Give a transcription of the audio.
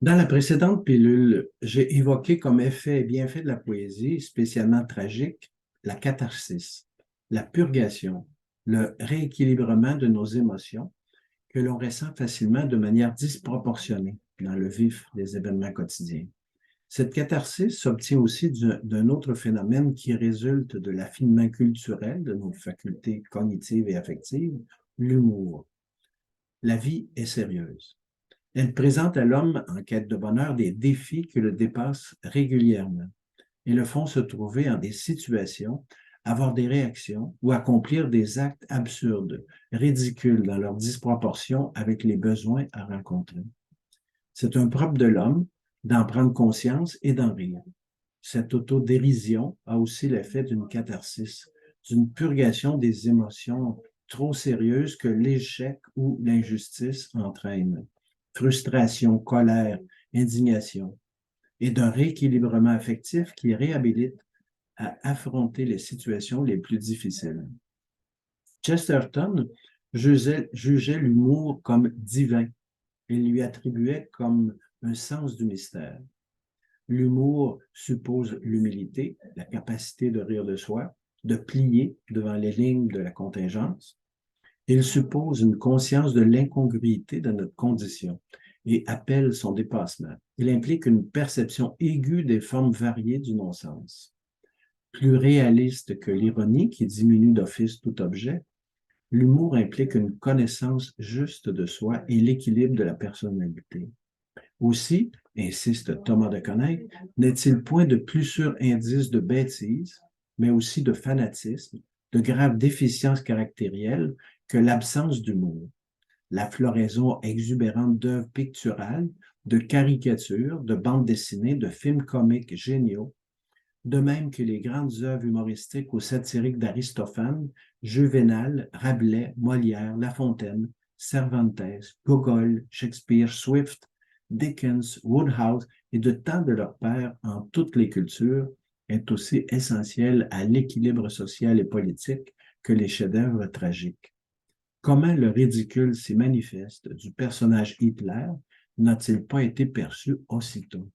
Dans la précédente pilule, j'ai évoqué comme effet et bienfait de la poésie, spécialement tragique, la catharsis, la purgation, le rééquilibrement de nos émotions que l'on ressent facilement de manière disproportionnée dans le vif des événements quotidiens. Cette catharsis s'obtient aussi d'un autre phénomène qui résulte de l'affinement culturel de nos facultés cognitives et affectives, l'humour. La vie est sérieuse. Elle présente à l'homme en quête de bonheur des défis qui le dépassent régulièrement et le font se trouver en des situations, avoir des réactions ou accomplir des actes absurdes, ridicules dans leur disproportion avec les besoins à rencontrer. C'est un propre de l'homme d'en prendre conscience et d'en rire. Cette autodérision a aussi l'effet d'une catharsis, d'une purgation des émotions trop sérieuses que l'échec ou l'injustice entraînent. Frustration, colère, indignation, et d'un rééquilibrement affectif qui réhabilite à affronter les situations les plus difficiles. Chesterton jugeait l'humour comme divin et lui attribuait comme un sens du mystère. L'humour suppose l'humilité, la capacité de rire de soi, de plier devant les lignes de la contingence. Il suppose une conscience de l'incongruité de notre condition et appelle son dépassement. Il implique une perception aiguë des formes variées du non-sens. Plus réaliste que l'ironie qui diminue d'office tout objet, l'humour implique une connaissance juste de soi et l'équilibre de la personnalité. Aussi, insiste Thomas de Coninck, n'est-il point de plus sûr indice de bêtise, mais aussi de fanatisme, de graves déficiences caractérielles que l'absence d'humour, la floraison exubérante d'œuvres picturales, de caricatures, de bandes dessinées, de films comiques géniaux, de même que les grandes œuvres humoristiques ou satiriques d'Aristophane, Juvénal, Rabelais, Molière, La Fontaine, Cervantes, Gogol, Shakespeare, Swift, Dickens, Woodhouse et de tant de leurs pairs en toutes les cultures est aussi essentiel à l'équilibre social et politique que les chefs-d'œuvre tragiques. Comment le ridicule s'y manifeste du personnage Hitler n'a-t-il pas été perçu aussitôt?